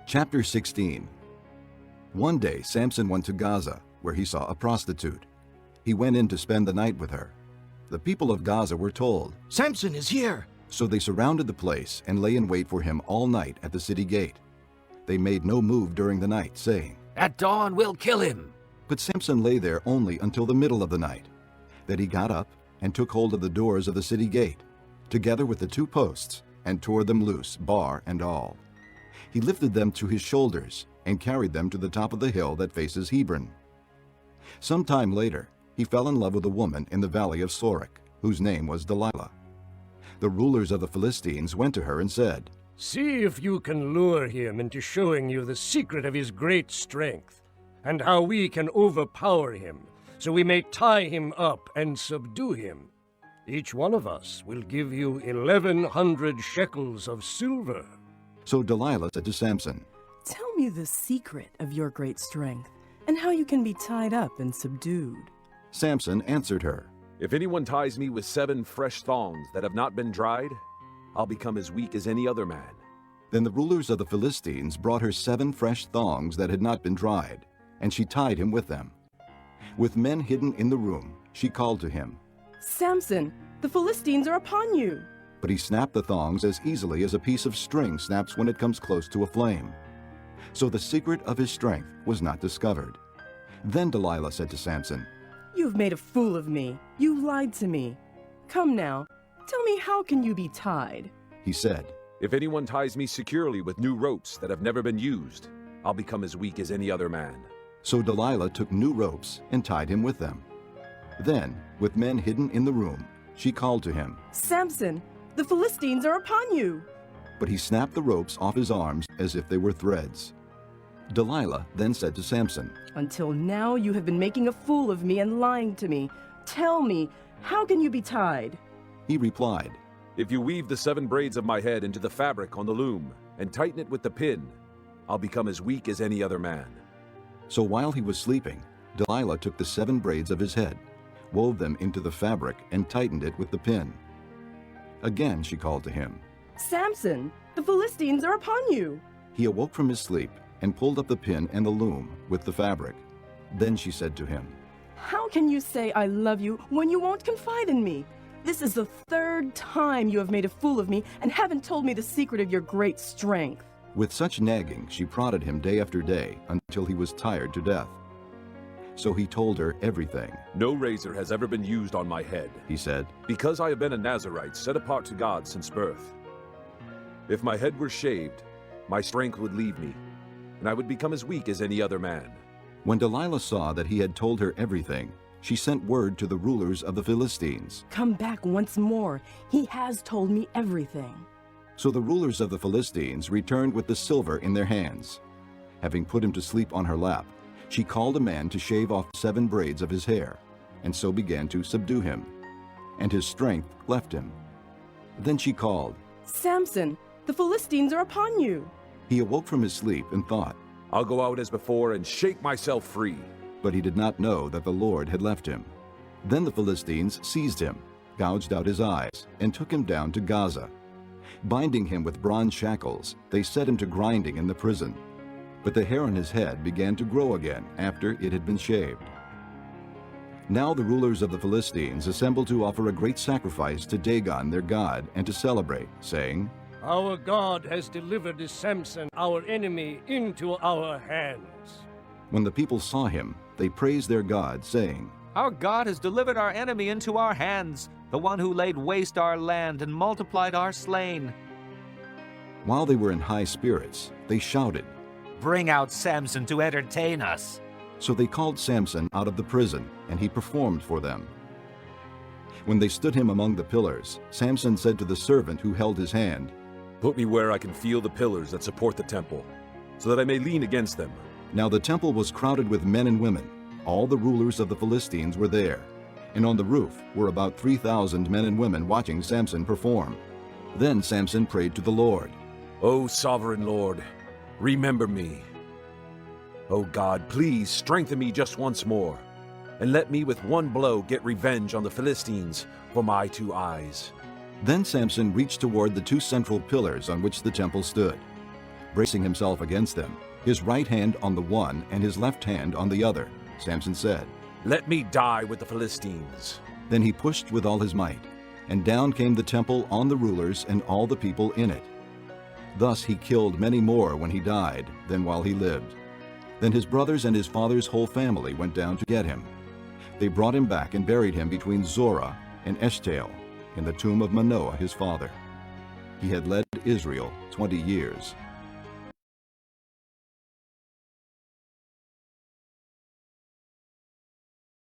Chapter 16. One day Samson went to Gaza, where he saw a prostitute. He went in to spend the night with her. The people of Gaza were told, "Samson is here!" So they surrounded the place and lay in wait for him all night at the city gate. They made no move during the night, saying, "At dawn we'll kill him." But Samson lay there only until the middle of the night. Then he got up and took hold of the doors of the city gate, together with the 2 posts, and tore them loose, bar and all. He lifted them to his shoulders and carried them to the top of the hill that faces Hebron. Some time later, he fell in love with a woman in the valley of Sorek, whose name was Delilah. The rulers of the Philistines went to her and said, "See if you can lure him into showing you the secret of his great strength, and how we can overpower him, so we may tie him up and subdue him. Each one of us will give you 1,100 shekels of silver." So Delilah said to Samson, "Tell me the secret of your great strength, and how you can be tied up and subdued." Samson answered her, "If anyone ties me with 7 fresh thongs that have not been dried, I'll become as weak as any other man." Then the rulers of the Philistines brought her 7 fresh thongs that had not been dried, and she tied him with them. With men hidden in the room, she called to him, "Samson, the Philistines are upon you." but he snapped the thongs as easily as a piece of string snaps when it comes close to a flame. So the secret of his strength was not discovered. Then Delilah said to Samson, "You've made a fool of me. You lied to me. Come now, tell me, how can you be tied?" He said, "If anyone ties me securely with new ropes that have never been used, I'll become as weak as any other man." So Delilah took new ropes and tied him with them. Then, with men hidden in the room, she called to him, "Samson, the Philistines are upon you." but he snapped the ropes off his arms as if they were threads. Delilah then said to Samson, "Until now you have been making a fool of me and lying to me. Tell me, how can you be tied?" He replied, "If you weave the 7 braids of my head into the fabric on the loom and tighten it with the pin, I'll become as weak as any other man." So while he was sleeping, Delilah took the 7 braids of his head, wove them into the fabric, and tightened it with the pin. Again she called to him. "Samson, the Philistines are upon you." He awoke from his sleep and pulled up the pin and the loom with the fabric. Then she said to him, "How can you say I love you when you won't confide in me? This is the 3rd time you have made a fool of me and haven't told me the secret of your great strength." With such nagging, she prodded him day after day until he was tired to death. So he told her everything. "No razor has ever been used on my head," He said, because I have been a Nazirite set apart to God since birth. If my head were shaved, my strength would leave me, and I would become as weak as any other man. When Delilah saw that he had told her everything, she sent word to the rulers of the Philistines. "Come back once more. He has told me everything." So the rulers of the Philistines returned with the silver in their hands. Having put him to sleep on her lap, she called a man to shave off 7 braids of his hair, and so began to subdue him, and his strength left him. Then she called, "Samson, the Philistines are upon you." He awoke from his sleep and thought, I'll go out as before and shake myself free. but he did not know that the Lord had left him. Then the Philistines seized him, gouged out his eyes, and took him down to Gaza. Binding him with bronze shackles, they set him to grinding in the prison. But the hair on his head began to grow again after it had been shaved. Now the rulers of the Philistines assembled to offer a great sacrifice to Dagon their god and to celebrate, saying, "Our God has delivered Samson, our enemy, into our hands." When the people saw him, they praised their God, saying, Our God has delivered our enemy into our hands, the one who laid waste our land and multiplied our slain. While they were in high spirits, they shouted. Bring out Samson to entertain us. So they called Samson out of the prison, and he performed for them. When they stood him among the pillars, Samson said to the servant who held his hand, Put me where I can feel the pillars that support the temple, so that I may lean against them. Now the temple was crowded with men and women. All the rulers of the Philistines were there, and on the roof were about 3,000 men and women watching Samson perform. Then Samson prayed to the Lord. O sovereign Lord, remember me. O God, please strengthen me just once more, and let me with one blow get revenge on the Philistines for my 2 eyes. Then Samson reached toward the 2 central pillars on which the temple stood. bracing himself against them, his right hand on the one and his left hand on the other. Samson said, "Let me die with the Philistines." Then he pushed with all his might, and down came the temple on the rulers and all the people in it. Thus he killed many more when he died than while he lived. Then his brothers and his father's whole family went down to get him. They brought him back and buried him between Zorah and Eshtaol in the tomb of Manoah his father. He had led Israel 20 years.